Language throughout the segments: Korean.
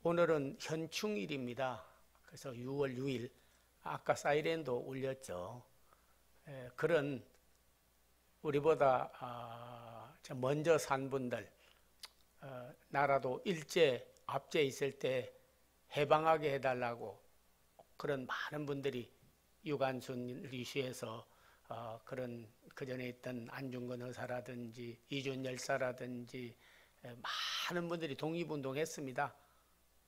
오늘은 현충일입니다. 그래서 6월 6일 아까 사이렌도 울렸죠. 그런 우리보다 먼저 산 분들, 나라도 일제 압제 있을 때 해방하게 해달라고 그런 많은 분들이 유관순 리슈에서 그런 그전에 있던 안중근 의사라든지 이준 열사라든지 많은 분들이 독립운동했습니다.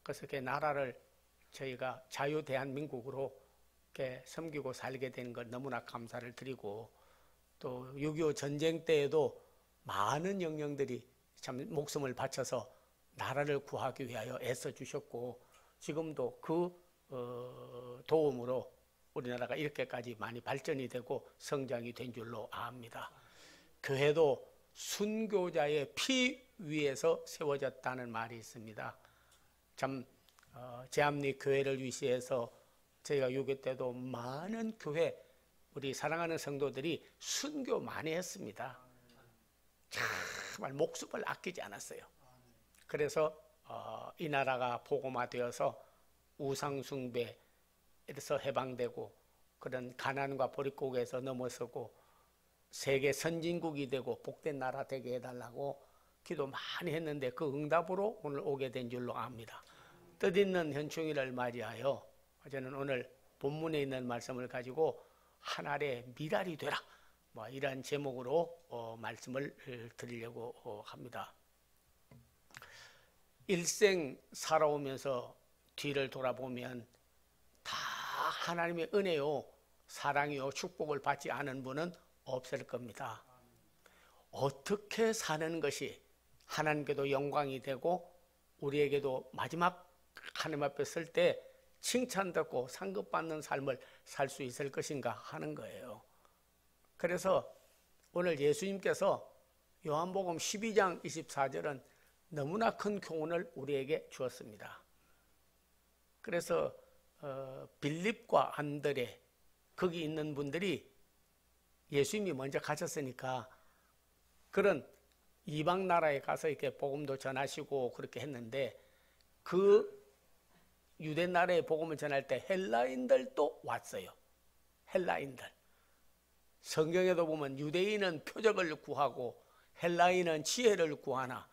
그래서 그 나라를 저희가 자유 대한민국으로 이렇게 섬기고 살게 된 것 너무나 감사를 드리고, 또 6.25 전쟁 때에도 많은 영령들이 참 목숨을 바쳐서 나라를 구하기 위하여 애써 주셨고, 지금도 그 도움으로 우리나라가 이렇게까지 많이 발전이 되고 성장이 된 줄로 압니다. 교회도 순교자의 피 위에서 세워졌다는 말이 있습니다. 참 제암리 교회를 위시해서 저희가 6.25 때도 많은 교회, 우리 사랑하는 성도들이 순교 많이 했습니다. 정말 목숨을 아끼지 않았어요. 그래서 이 나라가 복음화되어서 우상숭배에서 해방되고, 그런 가난과 보릿고개에서 넘어서고 세계 선진국이 되고 복된 나라 되게 해달라고 기도 많이 했는데, 그 응답으로 오늘 오게 된 줄로 압니다. 뜻있는 현충일을 맞이하여 저는 오늘 본문에 있는 말씀을 가지고 하늘의 미랄이 되라, 이런 제목으로 말씀을 드리려고 합니다. 일생 살아오면서 뒤를 돌아보면 다 하나님의 은혜요, 사랑이요, 축복을 받지 않은 분은 없을 겁니다. 어떻게 사는 것이 하나님께도 영광이 되고 우리에게도 마지막 하나님 앞에 설 때 칭찬받고 상급받는 삶을 살 수 있을 것인가 하는 거예요. 그래서 오늘 예수님께서 요한복음 12장 24절은 너무나 큰 교훈을 우리에게 주었습니다. 그래서 빌립과 안드레, 거기 있는 분들이 예수님이 먼저 가셨으니까 그런 이방 나라에 가서 이렇게 복음도 전하시고 그렇게 했는데, 그 유대 나라의 복음을 전할 때 헬라인들도 왔어요. 헬라인들. 성경에도 보면 유대인은 표적을 구하고 헬라인은 지혜를 구하나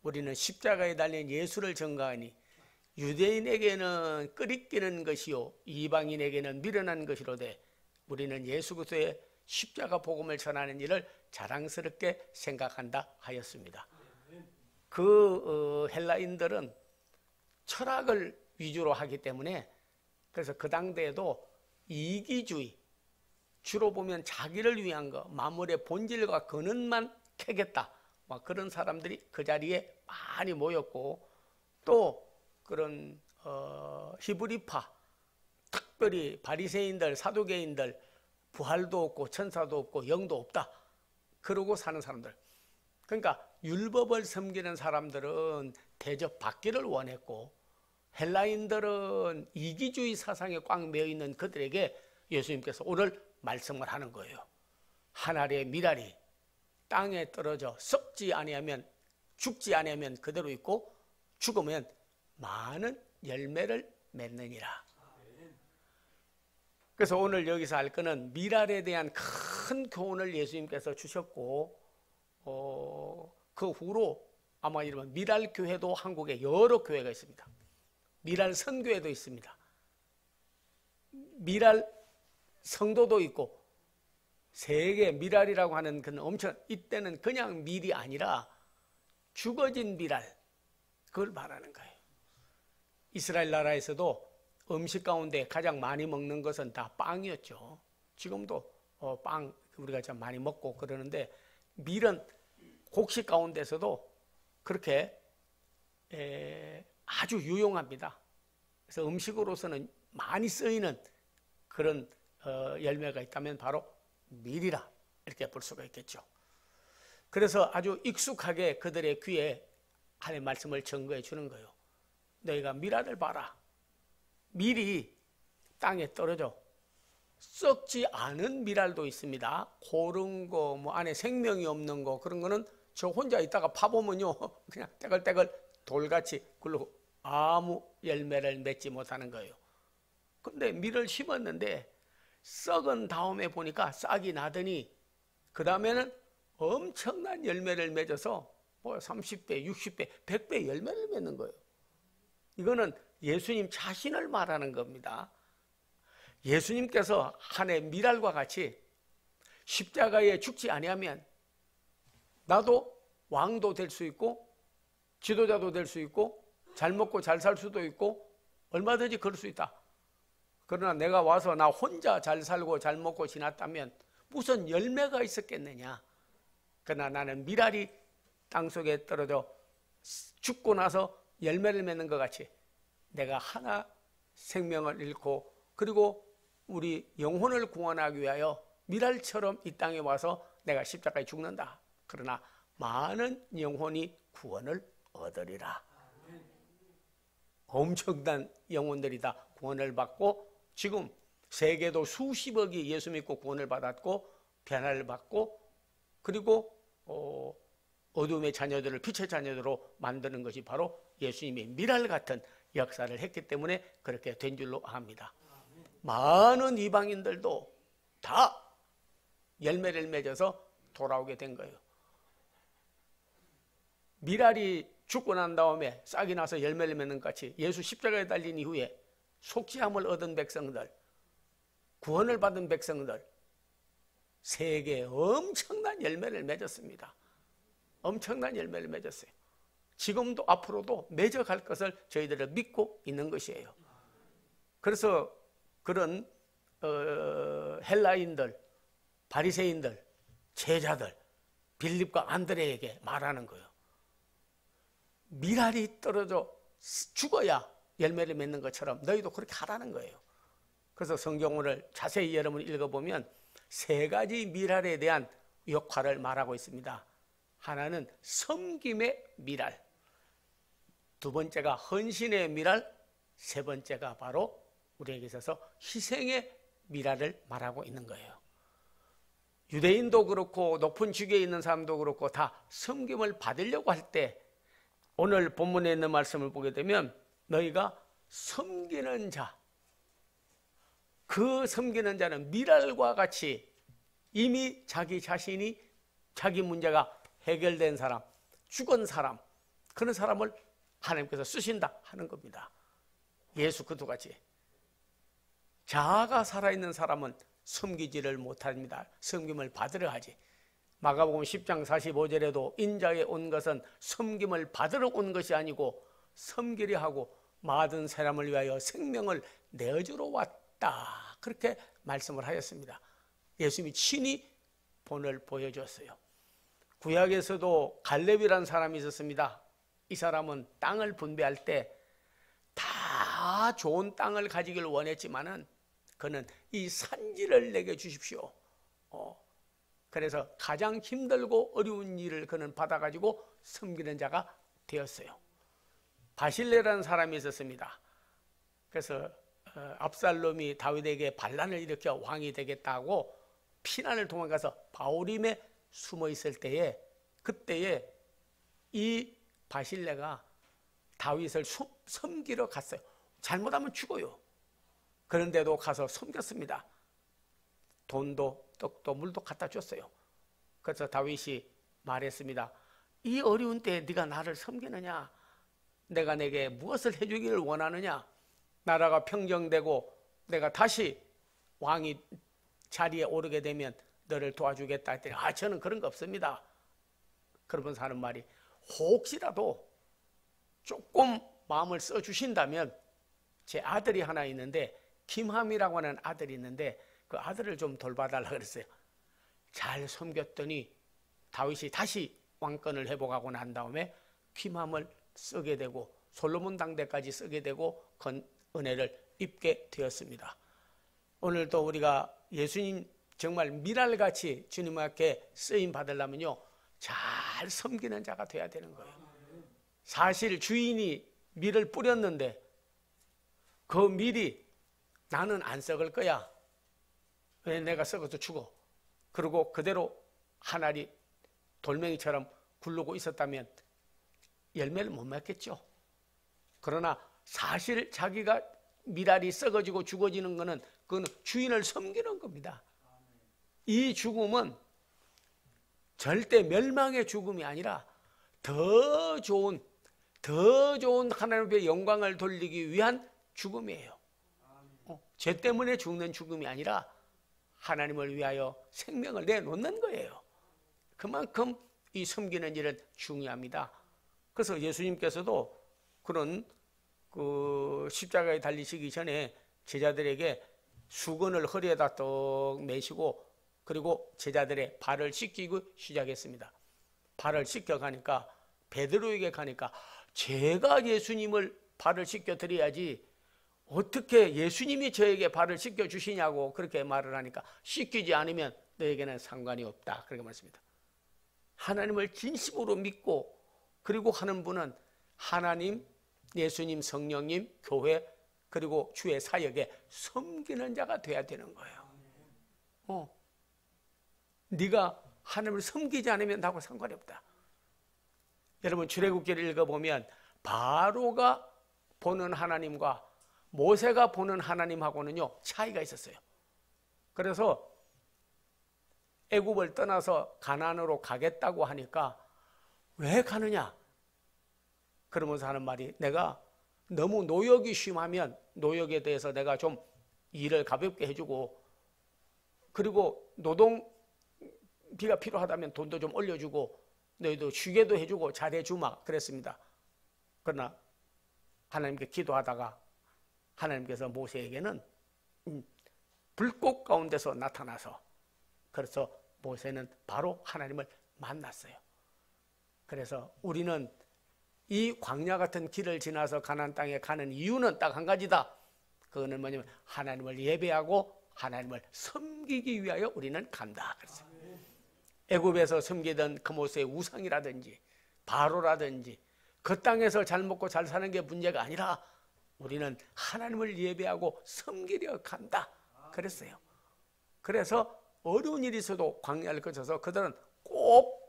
우리는 십자가에 달린 예수를 전가하니 유대인에게는 끄리끼는 것이요 이방인에게는 미련한 것이로되 우리는 예수 그리스도의 십자가 복음을 전하는 일을 자랑스럽게 생각한다 하였습니다. 그 헬라인들은 철학을 위주로 하기 때문에, 그래서 그 당대에도 이기주의, 주로 보면 자기를 위한 거, 만물의 본질과 근원만 캐겠다, 그런 사람들이 그 자리에 많이 모였고, 또 그런 히브리파, 특별히 바리새인들, 사두개인들, 부활도 없고 천사도 없고 영도 없다 그러고 사는 사람들, 그러니까 율법을 섬기는 사람들은 대접받기를 원했고, 헬라인들은 이기주의 사상에 꽉 매여있는 그들에게 예수님께서 오늘 말씀을 하는 거예요. 하늘의 미랄이 땅에 떨어져 썩지 아니하면, 죽지 아니하면 그대로 있고 죽으면 많은 열매를 맺느니라. 그래서 오늘 여기서 할 거는 미랄에 대한 큰 교훈을 예수님께서 주셨고, 그 후로 아마 이러면 미랄 교회도 한국에 여러 교회가 있습니다. 미랄 선교회도 있습니다. 미랄 성도도 있고, 세계 미랄이라고 하는 그 엄청, 이때는 그냥 밀이 아니라 죽어진 미랄, 그걸 말하는 거예요. 이스라엘 나라에서도 음식 가운데 가장 많이 먹는 것은 다 빵이었죠. 지금도 빵 우리가 참 많이 먹고 그러는데, 밀은 곡식 가운데서도 그렇게 아주 유용합니다. 그래서 음식으로서는 많이 쓰이는 그런 열매가 있다면 바로 밀이라 이렇게 볼 수가 있겠죠. 그래서 아주 익숙하게 그들의 귀에 하나님의 말씀을 증거해 주는 거예요. 너희가 미랄을 봐라. 밀이 땅에 떨어져 썩지 않은 미랄도 있습니다. 고른 거, 안에 생명이 없는 거, 그런 거는 저 혼자 있다가 파보면요 그냥 떼글떼글 돌같이 굴러 아무 열매를 맺지 못하는 거예요. 근데 밀을 심었는데 썩은 다음에 보니까 싹이 나더니 그 다음에는 엄청난 열매를 맺어서 뭐 30배, 60배, 100배 열매를 맺는 거예요. 이거는 예수님 자신을 말하는 겁니다. 예수님께서 한 해 밀알과 같이 십자가에 죽지 아니하면 나도 왕도 될 수 있고 지도자도 될 수 있고 잘 먹고 잘 살 수도 있고 얼마든지 그럴 수 있다. 그러나 내가 와서 나 혼자 잘 살고 잘 먹고 지났다면 무슨 열매가 있었겠느냐. 그러나 나는 밀알이 땅속에 떨어져 죽고 나서 열매를 맺는 것 같이 내가 하나 생명을 잃고 그리고 우리 영혼을 구원하기 위하여 밀알처럼 이 땅에 와서 내가 십자가에 죽는다. 그러나 많은 영혼이 구원을 얻으리라. 엄청난 영혼들이 다 구원을 받고 지금 세계도 수십억이 예수 믿고 구원을 받았고 변화를 받고 그리고 어둠의 자녀들을 빛의 자녀들로 만드는 것이 바로 예수님의 밀알 같은 역사를 했기 때문에 그렇게 된 줄로 압니다. 많은 이방인들도 다 열매를 맺어서 돌아오게 된 거예요. 밀알이 죽고 난 다음에 싹이 나서 열매를 맺는 것 같이 예수 십자가에 달린 이후에 속죄함을 얻은 백성들, 구원을 받은 백성들, 세계에 엄청난 열매를 맺었습니다. 엄청난 열매를 맺었어요. 지금도 앞으로도 맺어갈 것을 저희들은 믿고 있는 것이에요. 그래서 그런 헬라인들, 바리새인들, 제자들, 빌립과 안드레에게 말하는 거예요. 밀알이 떨어져 죽어야 열매를 맺는 것처럼 너희도 그렇게 하라는 거예요. 그래서 성경을 자세히 여러분 읽어보면 세 가지 밀알에 대한 역할을 말하고 있습니다. 하나는 섬김의 밀알, 두 번째가 헌신의 밀알, 세 번째가 바로 우리에게 있어서 희생의 밀알을 말하고 있는 거예요. 유대인도 그렇고 높은 직위에 있는 사람도 그렇고 다 섬김을 받으려고 할 때 오늘 본문에 있는 말씀을 보게 되면 너희가 섬기는 자, 그 섬기는 자는 밀알과 같이 이미 자기 자신이 자기 문제가 해결된 사람, 죽은 사람, 그런 사람을 하나님께서 쓰신다 하는 겁니다. 예수 그도 같이 자아가 살아있는 사람은 섬기지를 못합니다. 섬김을 받으려 하지. 마가복음 10장 45절에도 인자에 온 것은 섬김을 받으러 온 것이 아니고 섬기려 하고 마든 사람을 위하여 생명을 내어주러 왔다. 그렇게 말씀을 하였습니다. 예수님이 친히 본을 보여주었어요. 구약에서도 갈렙이라는 사람이 있었습니다. 이 사람은 땅을 분배할 때 다 좋은 땅을 가지기를 원했지만은 그는 이 산지를 내게 주십시오. 그래서 가장 힘들고 어려운 일을 그는 받아가지고 섬기는 자가 되었어요. 바실레라는 사람이 있었습니다. 그래서 압살롬이 다윗에게 반란을 일으켜 왕이 되겠다고 피난을 도망가서 바울임에 숨어 있을 때에 그때에 이 바실레가 다윗을 섬기러 갔어요. 잘못하면 죽어요. 그런데도 가서 섬겼습니다. 돈도 떡도 물도 갖다 줬어요. 그래서 다윗이 말했습니다. 이 어려운 때에 네가 나를 섬기느냐? 내가 내게 무엇을 해주기를 원하느냐? 나라가 평정되고 내가 다시 왕이 자리에 오르게 되면 너를 도와주겠다 했더니 저는 그런 거 없습니다. 그러면서 하는 말이 혹시라도 조금 마음을 써주신다면 제 아들이 하나 있는데 김함이라고 하는 아들이 있는데 그 아들을 좀 돌봐달라 그랬어요. 잘 섬겼더니 다윗이 다시 왕권을 회복하고 난 다음에 김함을 쓰게 되고 솔로몬 당대까지 쓰게 되고 은혜를 입게 되었습니다. 오늘도 우리가 예수님 정말 밀알같이 주님 앞에 쓰임 받으려면요 잘 섬기는 자가 돼야 되는 거예요. 사실 주인이 밀을 뿌렸는데 그 밀이 나는 안 썩을 거야. 왜 내가 썩어서 죽어. 그리고 그대로 한 알이 돌멩이처럼 굴르고 있었다면 열매를 못 맺겠죠. 그러나 사실 자기가 미랄이 썩어지고 죽어지는 것은 그건 주인을 섬기는 겁니다. 이 죽음은 절대 멸망의 죽음이 아니라 더 좋은 하나님 앞에 영광을 돌리기 위한 죽음이에요. 죄 때문에 죽는 죽음이 아니라 하나님을 위하여 생명을 내놓는 거예요. 그만큼 이 섬기는 일은 중요합니다. 그래서 예수님께서도 그런 십자가에 달리시기 전에 제자들에게 수건을 허리에다 떡 매시고 그리고 제자들의 발을 씻기고 시작했습니다. 발을 씻겨 가니까 베드로에게 가니까 제가 예수님을 발을 씻겨 드려야지 어떻게 예수님이 저에게 발을 씻겨 주시냐고 그렇게 말을 하니까 씻기지 않으면 너에게는 상관이 없다 그렇게 말씀합니다. 하나님을 진심으로 믿고 그리고 하는 분은 하나님, 예수님, 성령님, 교회 그리고 주의 사역에 섬기는 자가 돼야 되는 거예요. 네가 하나님을 섬기지 않으면 나하고 상관이 없다. 여러분 출애굽기를 읽어보면 바로가 보는 하나님과 모세가 보는 하나님하고는요 차이가 있었어요. 그래서 애굽을 떠나서 가나안으로 가겠다고 하니까 왜 가느냐? 그러면서 하는 말이 내가 너무 노역이 심하면 노역에 대해서 내가 좀 일을 가볍게 해주고 그리고 노동비가 필요하다면 돈도 좀 올려주고 너희도 쉬게도 해주고 잘해주마 그랬습니다. 그러나 하나님께 기도하다가 하나님께서 모세에게는 불꽃 가운데서 나타나서 그래서 모세는 바로 하나님을 만났어요. 그래서 우리는 이 광야 같은 길을 지나서 가나안 땅에 가는 이유는 딱 한 가지다. 그거는 뭐냐면 하나님을 예배하고 하나님을 섬기기 위하여 우리는 간다. 그랬어요. 애굽에서 섬기던 그모스의 우상이라든지 바로라든지 그 땅에서 잘 먹고 잘 사는 게 문제가 아니라 우리는 하나님을 예배하고 섬기려 간다. 그랬어요. 그래서 어려운 일이 있어도 광야를 거쳐서 그들은 꼭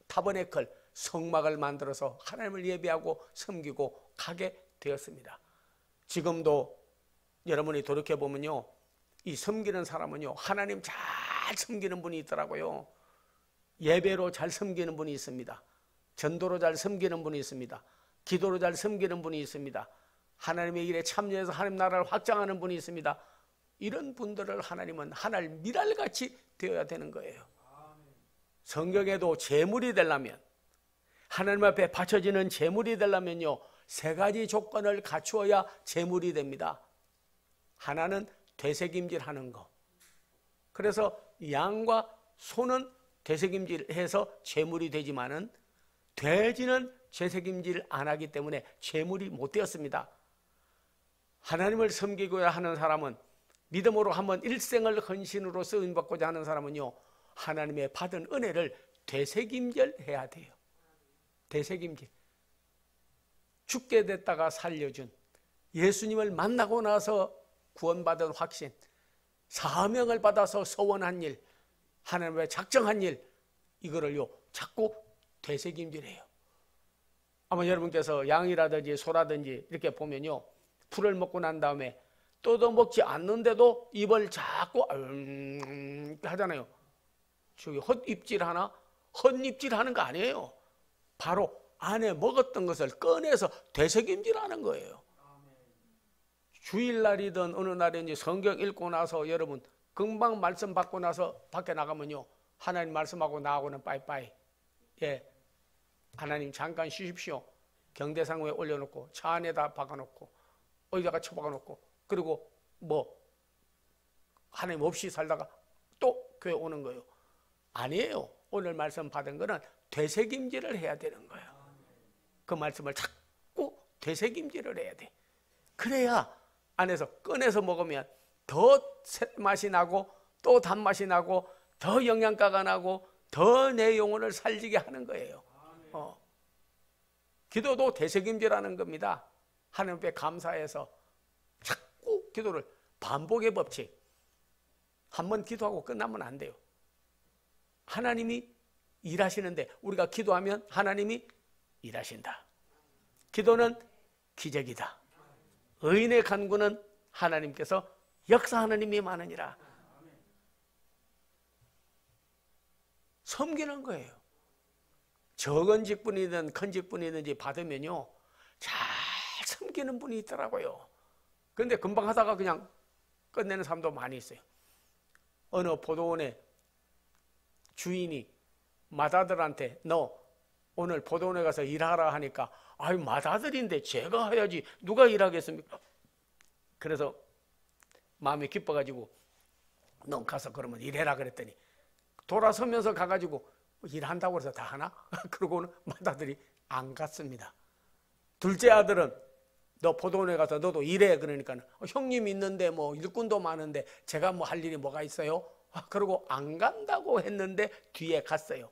타버네클 성막을 만들어서 하나님을 예배하고 섬기고 가게 되었습니다. 지금도 여러분이 돌이켜보면요 이 섬기는 사람은요 하나님 잘 섬기는 분이 있더라고요. 예배로 잘 섬기는 분이 있습니다. 전도로 잘 섬기는 분이 있습니다. 기도로 잘 섬기는 분이 있습니다. 하나님의 일에 참여해서 하나님 나라를 확장하는 분이 있습니다. 이런 분들을 하나님은 하나의 미랄같이 되어야 되는 거예요. 성경에도 제물이 되려면 하나님 앞에 바쳐지는 제물이 되려면요 세 가지 조건을 갖추어야 제물이 됩니다. 하나는 되새김질하는 거. 그래서 양과 소는 되새김질해서 제물이 되지만은 돼지는 되새김질 안 하기 때문에 제물이 못 되었습니다. 하나님을 섬기고자 하는 사람은 믿음으로 한번 일생을 헌신으로 쓰임받고자 하는 사람은요 하나님의 받은 은혜를 되새김질해야 돼요. 되새김질. 죽게 됐다가 살려준 예수님을 만나고 나서 구원받은 확신, 사명을 받아서 서원한 일, 하나님의 작정한 일, 이거를요 자꾸 되새김질해요. 아마 여러분께서 양이라든지 소라든지 이렇게 보면요 풀을 먹고 난 다음에 뜯어먹지 않는데도 입을 자꾸 하잖아요. 저기 헛입질 하나? 헛입질 하는 거 아니에요. 바로 안에 먹었던 것을 꺼내서 되새김질하는 거예요. 주일날이든 어느 날인지 성경 읽고 나서 여러분 금방 말씀 받고 나서 밖에 나가면요 하나님 말씀하고 나하고는 빠이빠이. 예, 하나님 잠깐 쉬십시오. 경대상에 올려놓고 차 안에다 박아놓고 어디다가 처박아놓고 그리고 뭐 하나님 없이 살다가 또 교회 오는 거예요. 아니에요. 오늘 말씀 받은 거는 되새김질을 해야 되는 거예요. 그 말씀을 자꾸 되새김질을 해야 돼. 그래야 안에서 꺼내서 먹으면 더 맛이 나고 또 단맛이 나고 더 영양가가 나고 더 내 영혼을 살리게 하는 거예요. 기도도 되새김질하는 겁니다. 하나님 앞에 감사해서 자꾸 기도를 반복의 법칙. 한번 기도하고 끝나면 안 돼요. 하나님이 일하시는데 우리가 기도하면 하나님이 일하신다. 기도는 기적이다. 의인의 간구는 하나님께서 역사하는 힘이 많으니라. 섬기는 거예요. 적은 직분이든 큰 직분이든지 받으면요, 잘 섬기는 분이 있더라고요. 그런데 금방 하다가 그냥 끝내는 사람도 많이 있어요. 어느 포도원의 주인이 맏아들한테 너 오늘 포도원에 가서 일하라 하니까 아유, 맏아들인데 제가 해야지 누가 일하겠습니까? 그래서 마음이 기뻐가지고 너 가서 그러면 일해라 그랬더니 돌아서면서 가가지고 일한다고 해서 다 하나? 그러고는 맏아들이 안 갔습니다. 둘째 아들은 너 포도원에 가서 너도 일해. 그러니까 형님 있는데 뭐 일꾼도 많은데 제가 뭐 할 일이 뭐가 있어요? 그러고 안 간다고 했는데 뒤에 갔어요.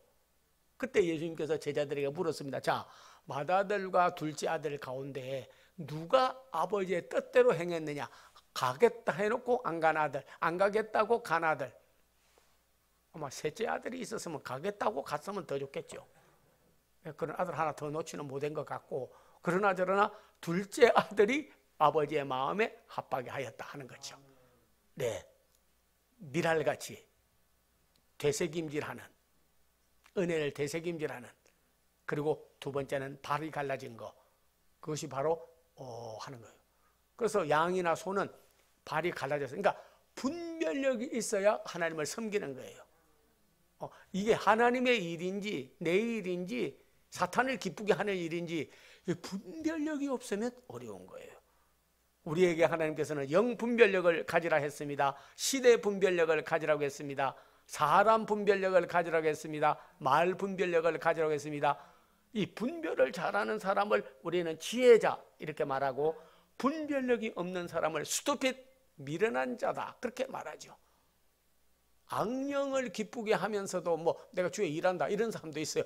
그때 예수님께서 제자들에게 물었습니다. 자, 맏아들과 둘째 아들 가운데 누가 아버지의 뜻대로 행했느냐? 가겠다 해놓고 안 간 아들, 안 가겠다고 간 아들. 아마 셋째 아들이 있었으면 가겠다고 갔으면 더 좋겠죠. 그런 아들 하나 더 놓치는 못한 것 같고, 그러나 저러나 둘째 아들이 아버지의 마음에 합하게 하였다 하는 거죠. 네, 밀알같이 되새김질하는, 은혜를 되새김질하는, 그리고 두 번째는 발이 갈라진 거, 그것이 바로 하는 거예요. 그래서 양이나 소는 발이 갈라져서, 그러니까 분별력이 있어야 하나님을 섬기는 거예요. 이게 하나님의 일인지 내 일인지 사탄을 기쁘게 하는 일인지 분별력이 없으면 어려운 거예요. 우리에게 하나님께서는 영 분별력을 가지라 했습니다. 시대 분별력을 가지라고 했습니다. 사람 분별력을 가지라고 했습니다. 말 분별력을 가지라고 했습니다. 이 분별을 잘하는 사람을 우리는 지혜자 이렇게 말하고, 분별력이 없는 사람을 스투핏, 미련한 자다 그렇게 말하죠. 악령을 기쁘게 하면서도 뭐 내가 주에 일한다 이런 사람도 있어요.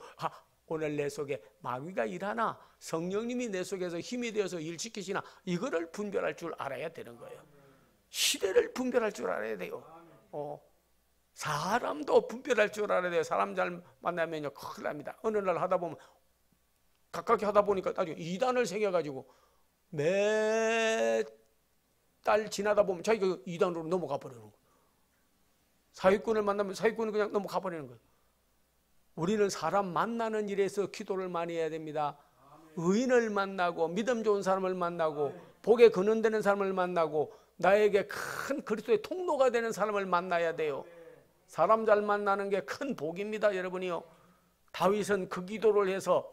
오늘 내 속에 마귀가 일하나 성령님이 내 속에서 힘이 되어서 일시키시나, 이거를 분별할 줄 알아야 되는 거예요. 시대를 분별할 줄 알아야 돼요. 사람도 분별할 줄 알아야 돼요. 사람 잘 만나면요 큰일 납니다. 어느 날 하다 보면 가깝게 하다 보니까 나중에 이단을 새겨가지고 몇 달 지나다 보면 자기가 이단으로 넘어가 버리는 거예요. 사기꾼을 만나면 사기꾼은 그냥 넘어가 버리는 거예요. 우리는 사람 만나는 일에서 기도를 많이 해야 됩니다. 의인을 만나고 믿음 좋은 사람을 만나고 복에 근원되는 사람을 만나고 나에게 큰 그리스도의 통로가 되는 사람을 만나야 돼요. 사람 잘 만나는 게 큰 복입니다, 여러분이요. 다윗은 그 기도를 해서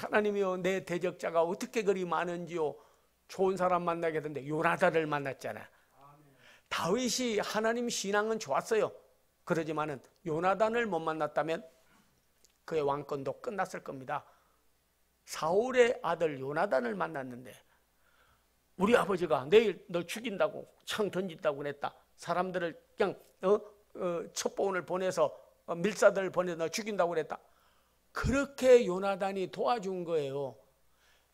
하나님이요, 내 대적자가 어떻게 그리 많은지요, 좋은 사람 만나게 된데 요나단을 만났잖아. 다윗이 하나님 신앙은 좋았어요. 그러지만은 요나단을 못 만났다면 그의 왕권도 끝났을 겁니다. 사울의 아들 요나단을 만났는데 우리 아버지가 내일 너 죽인다고 창 던진다고 그랬다. 사람들을 그냥 첩보원을 보내서 밀사들을 보내서 너 죽인다고 그랬다. 그렇게 요나단이 도와준 거예요.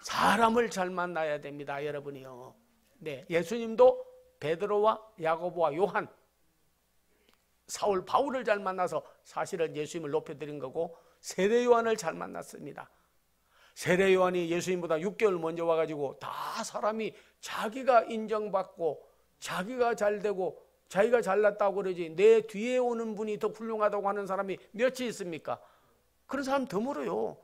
사람을 잘 만나야 됩니다, 여러분이요. 네, 예수님도 베드로와 야고보와 요한, 사울 바울을 잘 만나서 사실은 예수님을 높여드린 거고, 세례 요한을 잘 만났습니다. 세례 요한이 예수님보다 6개월 먼저 와가지고 다 사람이 자기가 인정받고 자기가 잘되고 자기가 잘났다고 그러지 내 뒤에 오는 분이 더 훌륭하다고 하는 사람이 몇이 있습니까? 그런 사람 드물어요.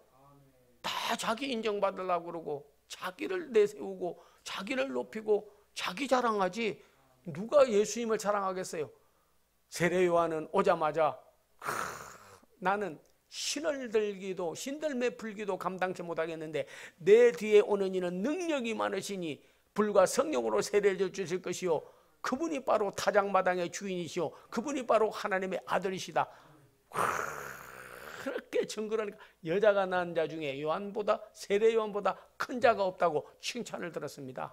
다 자기 인정받으려고 그러고 자기를 내세우고 자기를 높이고 자기 자랑하지 누가 예수님을 자랑하겠어요? 세례 요한은 오자마자 나는 신을 들기도 신들매 풀기도 감당치 못하겠는데 내 뒤에 오는 이는 능력이 많으시니 불과 성령으로 세례를 주실 것이요 그분이 바로 타작마당의 주인이시오 그분이 바로 하나님의 아들이시다. 그렇게 증거하니까 여자가 낳은 자 중에 요한보다 세례 요한보다 큰 자가 없다고 칭찬을 들었습니다.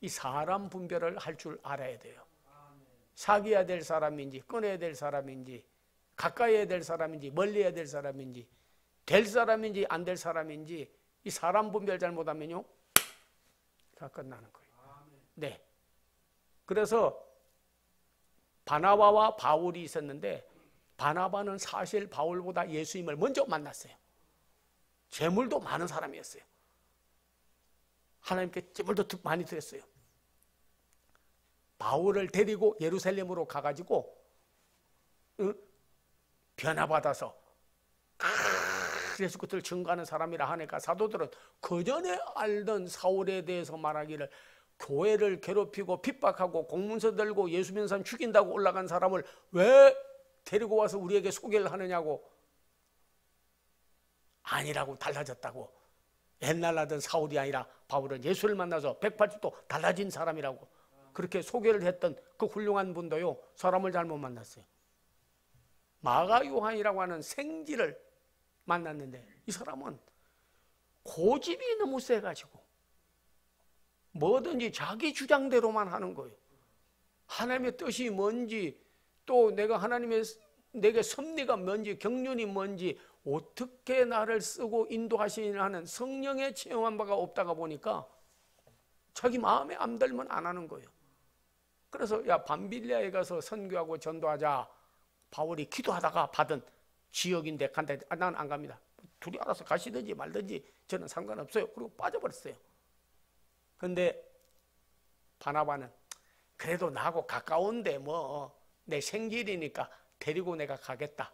이 사람 분별을 할 줄 알아야 돼요. 사귀어야 될 사람인지 끊어야 될 사람인지 가까이 해야 될 사람인지 멀리 해야 될 사람인지 될 사람인지 안 될 사람인지 이 사람 분별 잘못하면요 다 끝나는 거예요. 네. 그래서 바나바와 바울이 있었는데 바나바는 사실 바울보다 예수님을 먼저 만났어요. 재물도 많은 사람이었어요. 하나님께 찜을도 많이 드렸어요. 바울을 데리고 예루살렘으로 가가지고 변화받아서 예수 그리스도를 증거하는 사람이라 하니까 사도들은 그전에 알던 사울에 대해서 말하기를 교회를 괴롭히고 핍박하고 공문서 들고 예수 믿는 사람 죽인다고 올라간 사람을 왜 데리고 와서 우리에게 소개를 하느냐고. 아니라고, 달라졌다고. 옛날 하던 사울이 아니라 바울은 예수를 만나서 180도 달라진 사람이라고 그렇게 소개를 했던 그 훌륭한 분도요, 사람을 잘못 만났어요. 마가 요한이라고 하는 생지를 만났는데 이 사람은 고집이 너무 세가지고 뭐든지 자기 주장대로만 하는 거예요. 하나님의 뜻이 뭔지, 또 내가 하나님의 내게 섭리가 뭔지, 경륜이 뭔지, 어떻게 나를 쓰고 인도하시나 하는 성령의 체험한 바가 없다가 보니까 자기 마음에 안 들면 안 하는 거예요. 그래서 야, 밤빌리아에 가서 선교하고 전도하자. 바울이 기도하다가 받은 지역인데 간다. 난 안 갑니다. 둘이 알아서 가시든지 말든지 저는 상관없어요. 그리고 빠져버렸어요. 근데 바나바는 그래도 나하고 가까운데 뭐 내 생길이니까 데리고 내가 가겠다.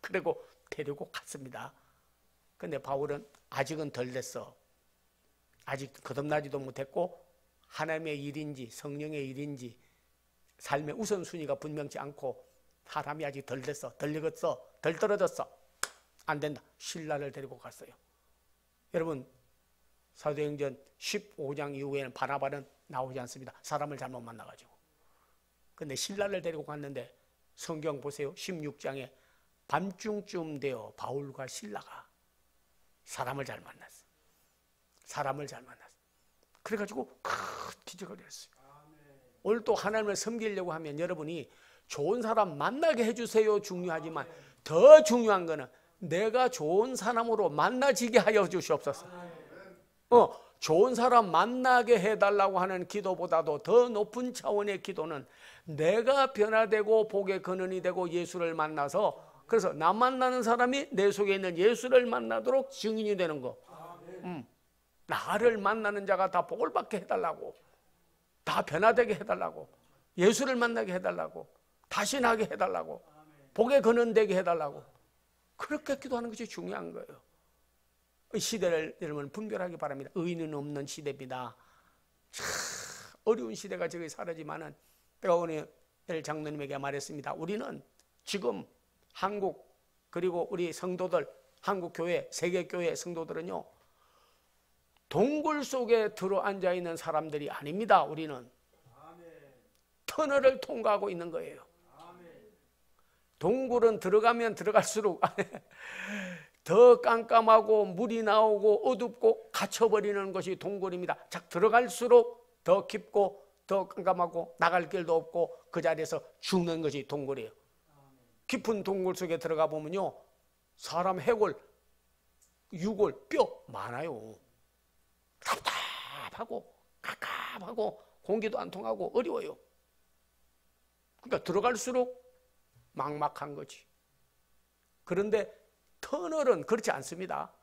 그리고 데리고 갔습니다. 근데 바울은 아직은 덜 됐어. 아직 거듭나지도 못했고 하나님의 일인지 성령의 일인지 삶의 우선순위가 분명치 않고 사람이 아직 덜 됐어. 덜 익었어. 덜 떨어졌어. 안 된다. 신라를 데리고 갔어요. 여러분, 사도행전 15장 이후에는 바나바는 나오지 않습니다. 사람을 잘못 만나가지고. 근데 신라를 데리고 갔는데 성경 보세요. 16장에 밤중쯤 되어 바울과 신라가 사람을 잘 만났어. 사람을 잘 만났어. 그래가지고 뒤적거렸어요. 오늘 또 하나님을 섬기려고 하면 여러분이 좋은 사람 만나게 해주세요 중요하지만 더 중요한 거는 내가 좋은 사람으로 만나지게 하여 주시옵소서. 좋은 사람 만나게 해달라고 하는 기도보다도 더 높은 차원의 기도는 내가 변화되고 복의 근원이 되고 예수를 만나서, 그래서 나 만나는 사람이 내 속에 있는 예수를 만나도록 증인이 되는 거. 나를 만나는 자가 다 복을 받게 해달라고, 다 변화되게 해달라고, 예수를 만나게 해달라고, 다시 나게 해달라고, 복의 근원 되게 해달라고, 그렇게 기도하는 것이 중요한 거예요. 이 시대를 여러분 분별하기 바랍니다. 의인은 없는 시대입니다. 참 어려운 시대가 저기 사라지만은 제가 오늘 장로님에게 말했습니다. 우리는 지금 한국 그리고 우리 성도들, 한국 교회, 세계 교회 성도들은요, 동굴 속에 들어앉아 있는 사람들이 아닙니다. 우리는 터널을 통과하고 있는 거예요. 동굴은 들어가면 들어갈수록 더 깜깜하고 물이 나오고 어둡고 갇혀버리는 것이 동굴입니다. 들어갈수록 더 깊고 더 깜깜하고 나갈 길도 없고 그 자리에서 죽는 것이 동굴이에요. 깊은 동굴 속에 들어가 보면요, 사람 해골, 유골, 뼈 많아요. 답답하고 깝깝하고 공기도 안 통하고 어려워요. 그러니까 들어갈수록 막막한 거지. 그런데 터널은 그렇지 않습니다.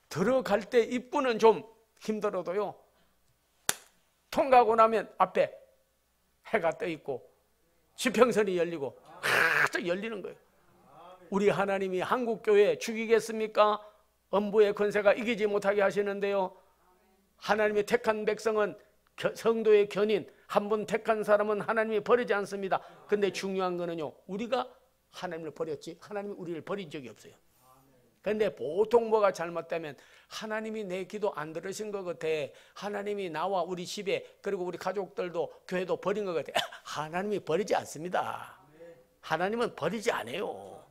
들어갈 때 입구는 좀 힘들어도요, 통과하고 나면 앞에 해가 떠 있고 지평선이 열리고 또 열리는 거예요. 우리 하나님이 한국교회 죽이겠습니까? 음부의 권세가 이기지 못하게 하시는데요, 하나님의 택한 백성은 성도의 견인, 한 번 택한 사람은 하나님이 버리지 않습니다. 근데 중요한 거는요, 우리가 하나님을 버렸지 하나님이 우리를 버린 적이 없어요. 근데 보통 뭐가 잘못되면 하나님이 내 기도 안 들으신 것 같아, 하나님이 나와 우리 집에 그리고 우리 가족들도 교회도 버린 것 같아. 하나님이 버리지 않습니다. 하나님은 버리지 않아요.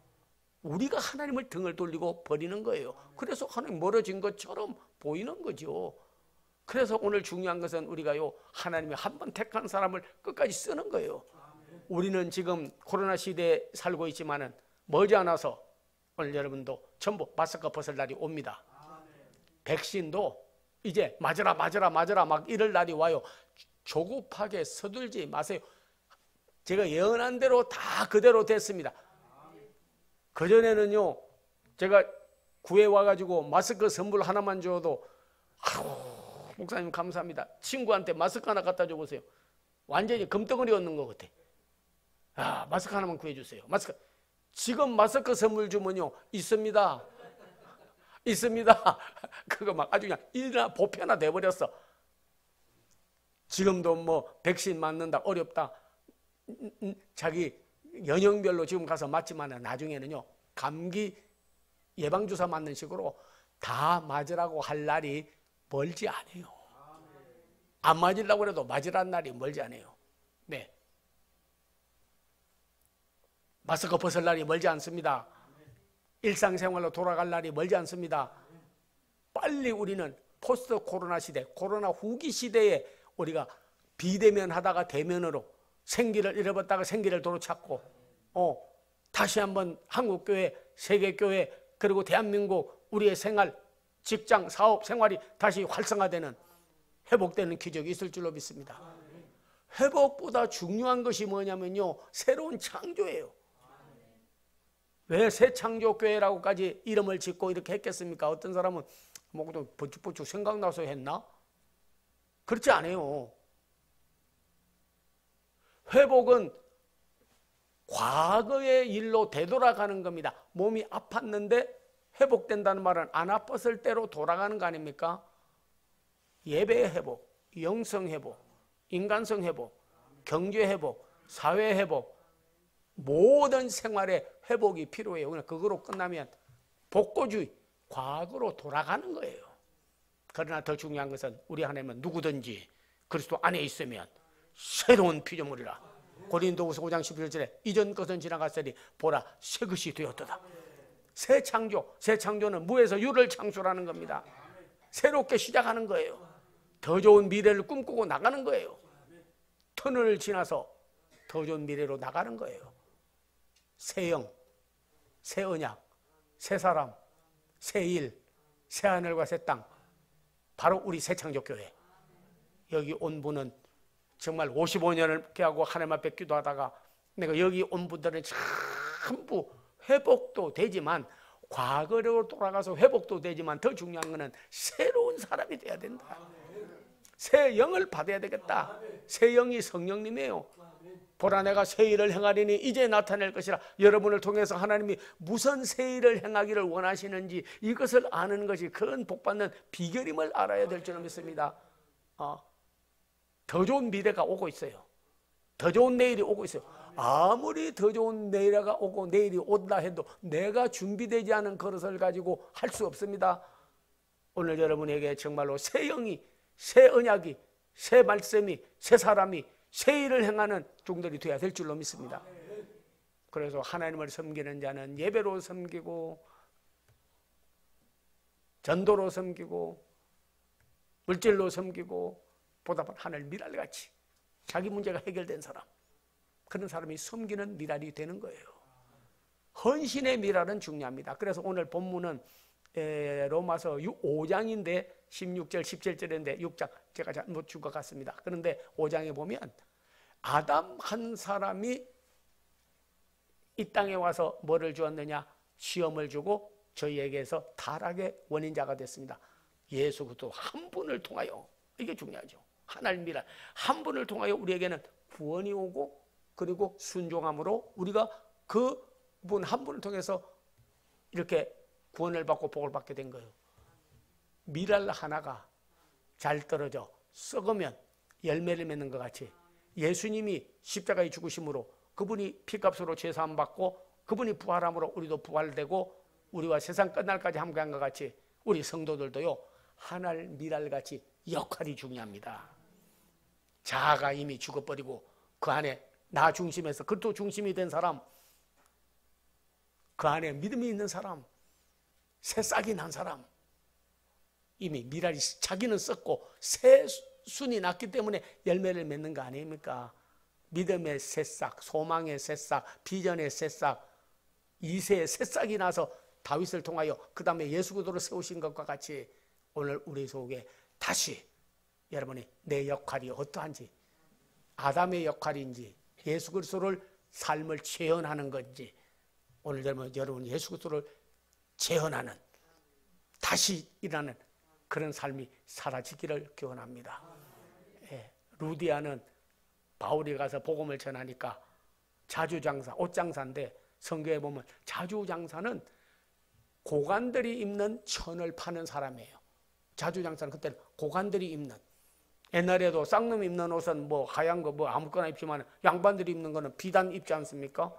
우리가 하나님을 등을 돌리고 버리는 거예요. 그래서 하나님 멀어진 것처럼 보이는 거죠. 그래서 오늘 중요한 것은 우리가요, 하나님이 한 번 택한 사람을 끝까지 쓰는 거예요. 우리는 지금 코로나 시대에 살고 있지만은 머지않아서 오늘 여러분도 전부 마스크 벗을 날이 옵니다. 백신도 이제 맞으라 막 이럴 날이 와요. 조급하게 서둘지 마세요. 제가 예언한 대로 다 그대로 됐습니다. 그전에는요, 제가 구해 와가지고 마스크 선물 하나만 줘도 목사님 감사합니다. 친구한테 마스크 하나 갖다 줘보세요. 완전히 금덩어리 얻는 것 같아. 아, 마스크 하나만 구해주세요. 마스크. 지금 마스크 선물 주면요, 있습니다. 있습니다. 그거 막 아주 그냥 일이나 보편화 돼버렸어. 지금도 뭐 백신 맞는다 어렵다. 자기 연령별로 지금 가서 맞지만 나중에는요, 감기 예방주사 맞는 식으로 다 맞으라고 할 날이 멀지 않아요. 안 맞으려고 해도 맞으라는 날이 멀지 않아요. 네. 마스크 벗을 날이 멀지 않습니다. 일상생활로 돌아갈 날이 멀지 않습니다. 빨리 우리는 포스트 코로나 시대, 코로나 후기 시대에 우리가 비대면 하다가 대면으로 생기를 잃어버렸다가 생기를 도로 찾고, 다시 한번 한국교회, 세계교회, 그리고 대한민국 우리의 생활, 직장, 사업, 생활이 다시 활성화되는, 회복되는 기적이 있을 줄로 믿습니다. 회복보다 중요한 것이 뭐냐면요, 새로운 창조예요. 왜 새창조교회라고까지 이름을 짓고 이렇게 했겠습니까? 어떤 사람은 뭐 버쭉버쭉 생각나서 했나? 그렇지 않아요. 회복은 과거의 일로 되돌아가는 겁니다. 몸이 아팠는데 회복된다는 말은 안 아팠을 때로 돌아가는 거 아닙니까? 예배의 회복, 영성 회복, 인간성 회복, 경제 회복, 사회 회복, 모든 생활의 회복이 필요해요. 그냥 그거로 끝나면 복고주의, 과거로 돌아가는 거예요. 그러나 더 중요한 것은 우리 하나님은 누구든지 그리스도 안에 있으면 새로운 피조물이라. 고린도후서 5장 11절에 이전 것은 지나갔으니 보라 새 것이 되었도다. 새 창조, 새 창조는 무에서 유를 창조라는 겁니다. 새롭게 시작하는 거예요. 더 좋은 미래를 꿈꾸고 나가는 거예요. 터널을 지나서 더 좋은 미래로 나가는 거예요. 새 영, 새 언약, 새 사람, 새 일, 새 하늘과 새 땅, 바로 우리 새창조교회. 여기 온 분은 정말 55년을 깨하고 하나님 앞에 기도하다가 내가 여기 온 분들은 전부 회복도 되지만, 과거로 돌아가서 회복도 되지만 더 중요한 것은 새로운 사람이 돼야 된다. 새 영을 받아야 되겠다. 새 영이 성령님이에요. 보라 내가 새 일을 행하리니 이제 나타낼 것이라. 여러분을 통해서 하나님이 무슨 새 일을 행하기를 원하시는지 이것을 아는 것이 큰 복받는 비결임을 알아야 될 줄 믿습니다. 더 좋은 미래가 오고 있어요. 더 좋은 내일이 오고 있어요. 아무리 더 좋은 내일이 오고 내일이 온다 해도 내가 준비되지 않은 그릇을 가지고 할 수 없습니다. 오늘 여러분에게 정말로 새 영이, 새 언약이, 새 말씀이, 새 사람이, 새 일을 행하는 종들이 되어야 될 줄로 믿습니다. 그래서 하나님을 섬기는 자는 예배로 섬기고 전도로 섬기고 물질로 섬기고, 보답은 하늘 미랄같이 자기 문제가 해결된 사람, 그런 사람이 섬기는 미랄이 되는 거예요. 헌신의 미랄은 중요합니다. 그래서 오늘 본문은 로마서 5장인데 16절 17절인데 6장 제가 잘못 준 것 같습니다. 그런데 5장에 보면 아담 한 사람이 이 땅에 와서 뭐를 주었느냐? 시험을 주고 저희에게서 타락의 원인자가 됐습니다. 예수 그리스도 한 분을 통하여, 이게 중요하죠. 하나님 미랄, 한 분을 통하여 우리에게는 구원이 오고, 그리고 순종함으로 우리가 그 분 한 분을 통해서 이렇게 구원을 받고 복을 받게 된 거예요. 미랄 하나가 잘 떨어져 썩으면 열매를 맺는 것 같이, 예수님이 십자가의 죽으심으로 그분이 피값으로 죄사함 받고 그분이 부활함으로 우리도 부활되고 우리와 세상 끝날까지 함께한 것 같이, 우리 성도들도요 하늘 미랄같이 역할이 중요합니다. 자아가 이미 죽어버리고 그 안에 나 중심에서 그리스도 중심이 된 사람, 그 안에 믿음이 있는 사람, 새싹이 난 사람, 이미 미랄이 자기는 썩고 새 순이 났기 때문에 열매를 맺는 거 아닙니까? 믿음의 새싹, 소망의 새싹, 비전의 새싹, 이새의 새싹이 나서 다윗을 통하여 그 다음에 예수 그리스도를 세우신 것과 같이 오늘 우리 속에 다시 여러분이 내 역할이 어떠한지, 아담의 역할인지 예수 그리스도를 삶을 재현하는 건지, 오늘 여러분 예수 그리스도를 재현하는, 다시 일어나는 그런 삶이 사라지기를 기원합니다. 예, 루디아는 바울이 가서 복음을 전하니까 자주장사, 옷장사인데 성경에 보면 자주장사는 고관들이 입는 천을 파는 사람이에요. 자주장사는 그때는 고관들이 입는, 옛날에도 쌍놈 입는 옷은 뭐 하얀 거 뭐 아무거나 입지만 양반들이 입는 거는 비단 입지 않습니까?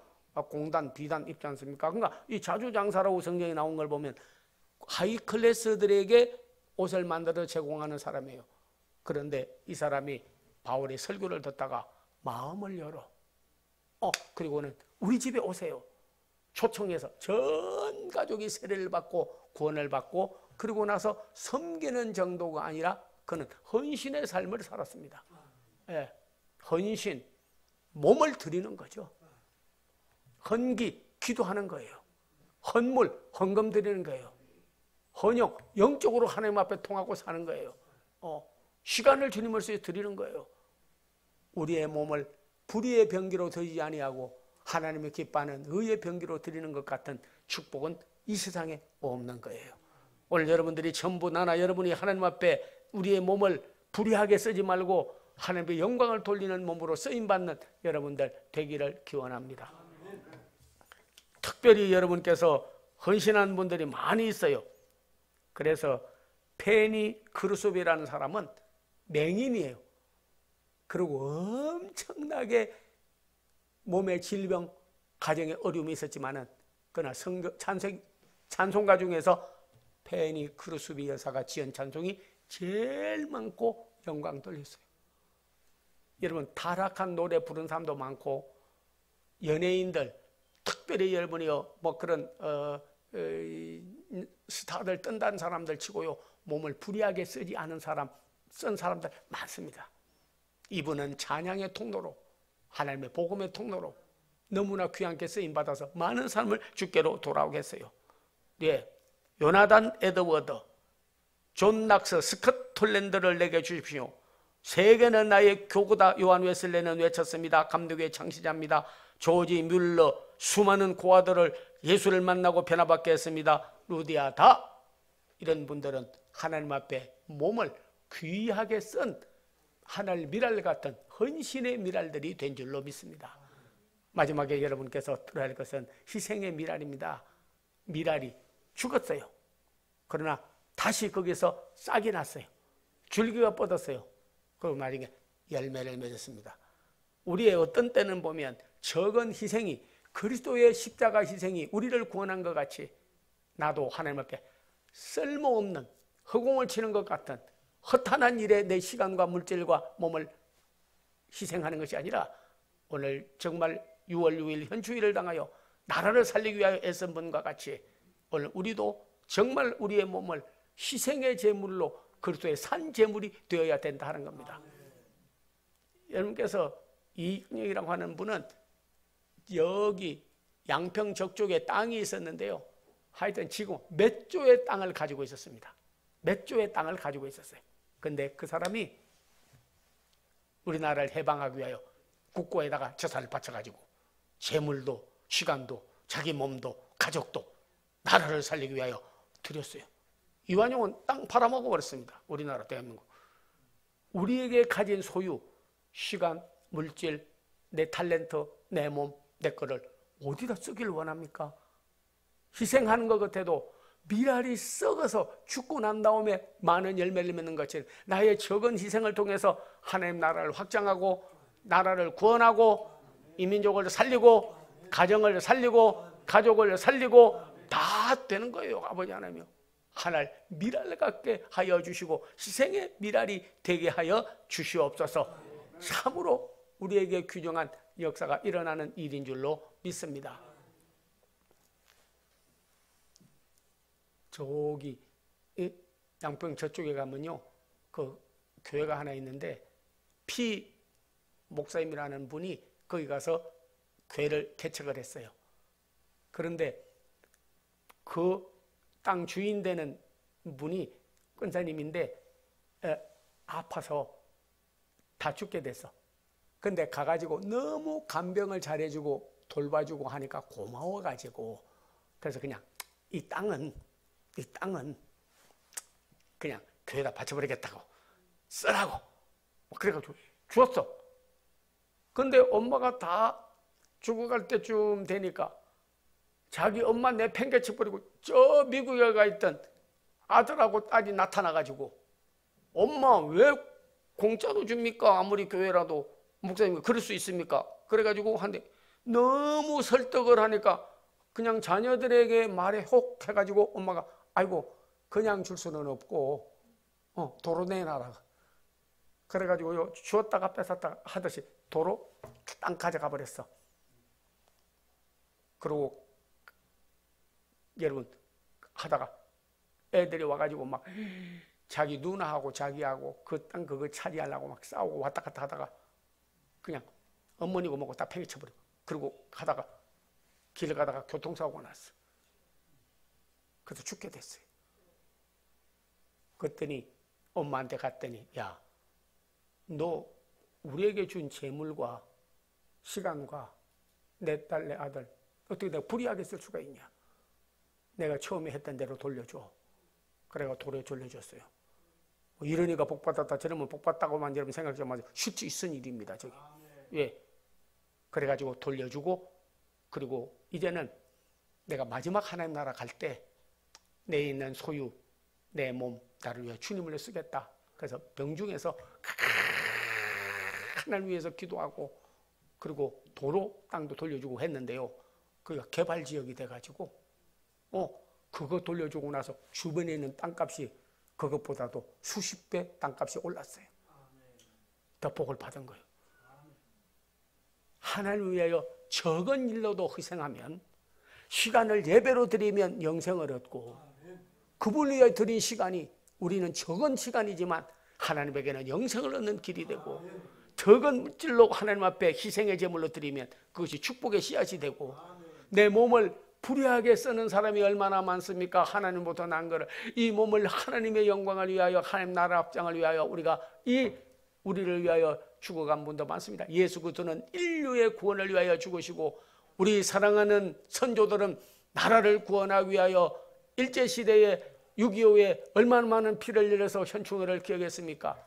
공단, 비단 입지 않습니까? 그러니까 이 자주장사라고 성경에 나온 걸 보면 하이 클래스들에게 옷을 만들어 제공하는 사람이에요. 그런데 이 사람이 바울의 설교를 듣다가 마음을 열어. 그리고는 우리 집에 오세요. 초청해서 전 가족이 세례를 받고 구원을 받고 그리고 나서 섬기는 정도가 아니라 그는 헌신의 삶을 살았습니다. 예, 헌신, 몸을 드리는 거죠. 헌기, 기도하는 거예요. 헌물, 헌금 드리는 거예요. 헌영, 영적으로 하나님 앞에 통하고 사는 거예요. 시간을 주님으로서 드리는 거예요. 우리의 몸을 불의의 병기로 드리지 아니하고 하나님의 기뻐하는 의의 병기로 드리는 것 같은 축복은 이 세상에 없는 거예요. 오늘 여러분들이 전부 나나 여러분이 하나님 앞에 우리의 몸을 불의하게 쓰지 말고 하나님의 영광을 돌리는 몸으로 쓰임받는 여러분들 되기를 기원합니다. 특별히 여러분께서 헌신한 분들이 많이 있어요. 그래서 페니 크루소비라는 사람은 맹인이에요. 그리고 엄청나게 몸의 질병, 가정에 어려움이 있었지만은 그러나 찬송가 중에서 페니 크루소비 여사가 지은 찬송이 제일 많고 영광 돌렸어요. 여러분 타락한 노래 부른 사람도 많고 연예인들 특별히 여러분이요 뭐 그런 스타들 뜬다는 사람들 치고요 몸을 불의하게 쓰지 않은 사람 쓴 사람들 많습니다. 이분은 찬양의 통로로 하나님의 복음의 통로로 너무나 귀하게 쓰임받아서 많은 삶을 주께로 돌아오겠어요. 예, 요나단 에드워드, 존 낙스, 스콧톨랜드를 내게 주십시오. 세계는 나의 교구다. 요한 웨슬레는 외쳤습니다. 감독의 창시자입니다. 조지 뮬러, 수많은 고아들을 예수를 만나고 변화받게 했습니다. 루디아 다 이런 분들은 하나님 앞에 몸을 귀하게 쓴 하늘 미랄 같은 헌신의 미랄들이 된 줄로 믿습니다. 마지막에 여러분께서 들어야 할 것은 희생의 미랄입니다. 미랄이 죽었어요. 그러나 다시 거기서 싹이 났어요. 줄기가 뻗었어요. 그리고 나중에 열매를 맺었습니다. 우리의 어떤 때는 보면 적은 희생이 그리스도의 십자가 희생이 우리를 구원한 것 같이 나도 하나님 앞에 쓸모없는 허공을 치는 것 같은 허탄한 일에 내 시간과 물질과 몸을 희생하는 것이 아니라 오늘 정말 6월 6일 현주일을 당하여 나라를 살리기 위하여 애쓴 분과 같이 오늘 우리도 정말 우리의 몸을 희생의 제물로 그리스도의 산 제물이 되어야 된다 하는 겁니다. 여러분께서 이근영이라고 하는 분은 여기 양평 저쪽에 땅이 있었는데요. 하여튼 지금 몇 조의 땅을 가지고 있었습니다. 몇 조의 땅을 가지고 있었어요. 근데 그 사람이 우리나라를 해방하기 위하여 국고에다가 제사를 바쳐가지고 재물도 시간도 자기 몸도 가족도 나라를 살리기 위하여 드렸어요. 이완용은 땅 팔아먹어 버렸습니다. 우리나라 대한민국. 우리에게 가진 소유, 시간, 물질, 내 탤런트, 내 몸, 내 거를 어디다 쓰기를 원합니까? 희생하는 것 같아도 미랄이 썩어서 죽고 난 다음에 많은 열매를 맺는 것처럼 나의 적은 희생을 통해서 하나님 나라를 확장하고 나라를 구원하고 이민족을 살리고 가정을 살리고 가족을 살리고 다 되는 거예요. 아버지 하나님이요. 하늘 미랄 같게 하여 주시고 희생의 미랄이 되게 하여 주시옵소서. 참으로 우리에게 귀중한 역사가 일어나는 일인 줄로 믿습니다. 저기 양평 저쪽에 가면요 그 교회가 하나 있는데 피 목사님이라는 분이 거기 가서 교회를 개척을 했어요. 그런데 그 땅 주인 되는 분이 권사님인데 아파서 다 죽게 됐어. 근데 가가지고 너무 간병을 잘해주고 돌봐주고 하니까 고마워가지고 그래서 그냥 이 땅은 그냥 교회에다 바쳐버리겠다고 쓰라고 그래가지고 주었어. 근데 엄마가 다 죽어갈 때쯤 되니까 자기 엄마 내팽개쳐버리고 저 미국에 가 있던 아들하고 딸이 나타나가지고 엄마 왜 공짜로 줍니까? 아무리 교회라도 목사님 그럴 수 있습니까? 그래가지고 한데 너무 설득을 하니까 그냥 자녀들에게 말에 혹 해가지고 엄마가 아이고 그냥 줄 수는 없고 도로 내놔라. 그래가지고 주었다가 뺏었다가 하듯이 도로 땅 가져가 버렸어. 그리고 여러분 하다가 애들이 와가지고 막 자기 누나하고 자기하고 그 땅 그거 차지하려고 막 싸우고 왔다 갔다 하다가 그냥 어머니고 뭐고 다 팽개쳐버리고 그리고 가다가 길 가다가 교통사고가 났어. 그래서 죽게 됐어요. 그랬더니 엄마한테 갔더니 야, 너 우리에게 준 재물과 시간과 내 딸, 내 아들 어떻게 내가 불이하게 쓸 수가 있냐. 내가 처음에 했던 대로 돌려줘. 그래가 돌려줬어요. 이러니까 복받았다 저러면 복받다고만 여러분 생각 좀 하세요. 쉽지 있은 일입니다. 저게. 예. 그래가지고 돌려주고 그리고 이제는 내가 마지막 하나님 나라 갈 때 내 있는 소유, 내 몸, 나를 위해 주님을 쓰겠다. 그래서 병중에서 하나님 위해서 기도하고 그리고 도로 땅도 돌려주고 했는데요. 그게 개발지역이 돼가지고 그거 돌려주고 나서 주변에 있는 땅값이 그것보다도 수십 배 땅값이 올랐어요. 더 복을 받은 거예요. 하나님을 위하여 적은 일로도 희생하면 시간을 예배로 드리면 영생을 얻고 그분을 위하여 드린 시간이 우리는 적은 시간이지만 하나님에게는 영생을 얻는 길이 되고 적은 물질로 하나님 앞에 희생의 제물로 드리면 그것이 축복의 씨앗이 되고 내 몸을 불의하게 쓰는 사람이 얼마나 많습니까? 하나님보다 난 거를 이 몸을 하나님의 영광을 위하여 하나님 나라 확장을 위하여 우리를 위하여 죽어간 분도 많습니다. 예수 그리스도는 인류의 구원을 위하여 죽으시고 우리 사랑하는 선조들은 나라를 구원하기 위하여 일제시대에 6.25에 얼마나 많은 피를 흘려서 현충일을 기억했습니까?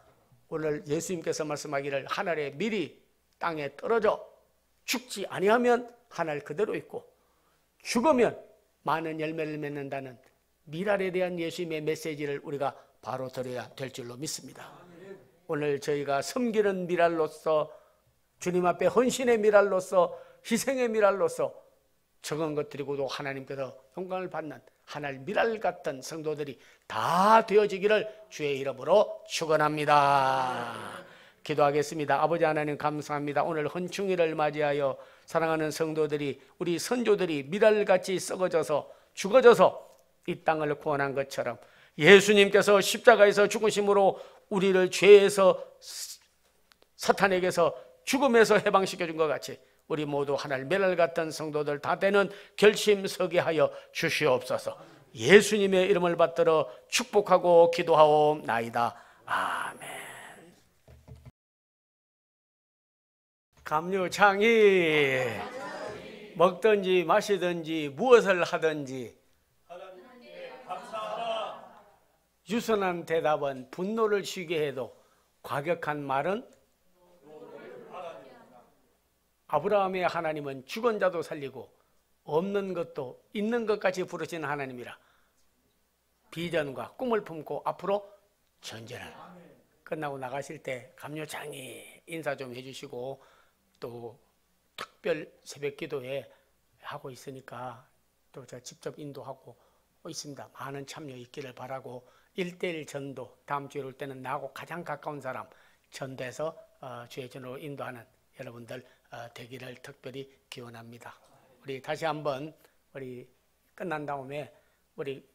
오늘 예수님께서 말씀하기를 하늘에 밀이 땅에 떨어져 죽지 아니하면 하늘 그대로 있고 죽으면 많은 열매를 맺는다는 미랄에 대한 예수님의 메시지를 우리가 바로 들어야 될 줄로 믿습니다. 오늘 저희가 섬기는 미랄로서 주님 앞에 헌신의 미랄로서 희생의 미랄로서 적은 것들이고도 하나님께서 영광을 받는 하늘 미랄 같은 성도들이 다 되어지기를 주의 이름으로 축원합니다. 기도하겠습니다. 아버지 하나님 감사합니다. 오늘 헌충일을 맞이하여 사랑하는 성도들이 우리 선조들이 미랄같이 썩어져서 죽어져서 이 땅을 구원한 것처럼 예수님께서 십자가에서 죽으심으로 우리를 죄에서 사탄에게서 죽음에서 해방시켜준 것 같이 우리 모두 하늘 미랄 같은 성도들 다 되는 결심 서게 하여 주시옵소서. 예수님의 이름을 받들어 축복하고 기도하옵나이다. 아멘. 감료창이 먹든지 마시든지 무엇을 하든지 유선한 대답은 분노를 쉬게 해도 과격한 말은 아브라함의 하나님은 죽은 자도 살리고 없는 것도 있는 것까지 부르시는 하나님이라 비전과 꿈을 품고 앞으로 전진을 끝나고 나가실 때 감료창이 인사 좀 해주시고 또 특별 새벽 기도회 하고 있으니까 또 제가 직접 인도하고 있습니다. 많은 참여 있기를 바라고 1:1 전도 다음 주에 올 때는 나하고 가장 가까운 사람 전도해서 주의 전으로 인도하는 여러분들 되기를 특별히 기원합니다. 우리 다시 한번 우리 끝난 다음에 우리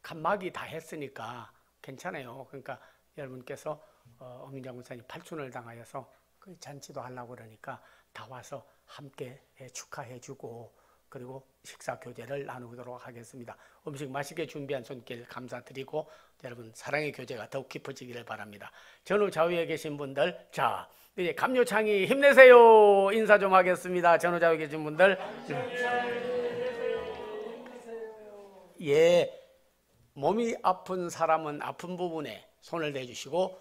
간막이 다 했으니까 괜찮아요. 그러니까 여러분께서 엄인장 목사님 팔순을 당하여서 그 잔치도 하려고 그러니까 다 와서 함께 축하해주고 그리고 식사 교제를 나누도록 하겠습니다. 음식 맛있게 준비한 손길 감사드리고 여러분 사랑의 교제가 더욱 깊어지기를 바랍니다. 전후 좌우에 계신 분들 자 이제 감료창이 힘내세요 인사 좀 하겠습니다. 전후 좌우에 계신 분들 예 몸이 아픈 사람은 아픈 부분에 손을 대주시고,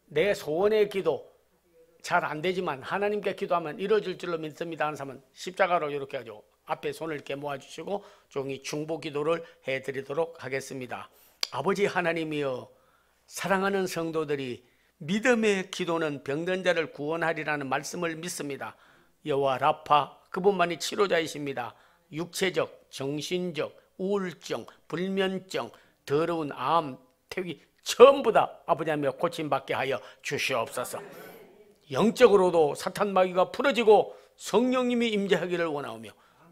내 소원의 기도 잘 안 되지만 하나님께 기도하면 이루어질 줄로 믿습니다 하는 사람은 십자가로 이렇게 가지고 앞에 손을 이렇게 모아주시고 종이 중보 기도를 해드리도록 하겠습니다. 아버지 하나님이여, 사랑하는 성도들이 믿음의 기도는 병든 자를 구원하리라는 말씀을 믿습니다. 여호와 라파, 그분만이 치료자이십니다. 육체적, 정신적, 우울증, 불면증, 더러운 암, 태위 전부 다 아버지 하나님 고침받게 하여 주시옵소서. 영적으로도 사탄 마귀가 풀어지고 성령님이 임재하기를 원하오며,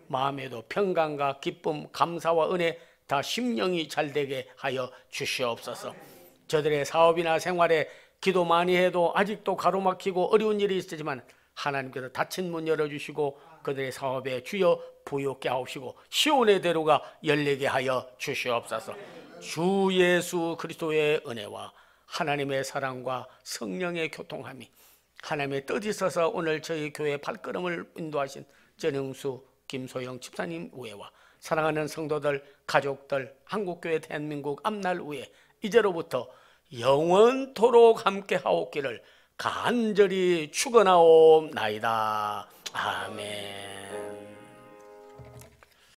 마음에도 평강과 기쁨, 감사와 은혜 다 심령이 잘되게 하여 주시옵소서. 저들의 사업이나 생활에 기도 많이 해도 아직도 가로막히고 어려운 일이 있으지만 하나님께서 닫힌 문 열어주시고 그들의 사업에 주여 부욕케 하옵시고 시온의 대로가 열리게 하여 주시옵소서. 주 예수 그리스도의 은혜와 하나님의 사랑과 성령의 교통함이, 하나님의 뜻이 있어서 오늘 저희 교회 발걸음을 인도하신 전영수 김소영 집사님 외와 사랑하는 성도들, 가족들, 한국교회 대한민국 앞날 위에 이제로부터 영원토록 함께 하옵기를 간절히 축원하옵나이다. 아멘.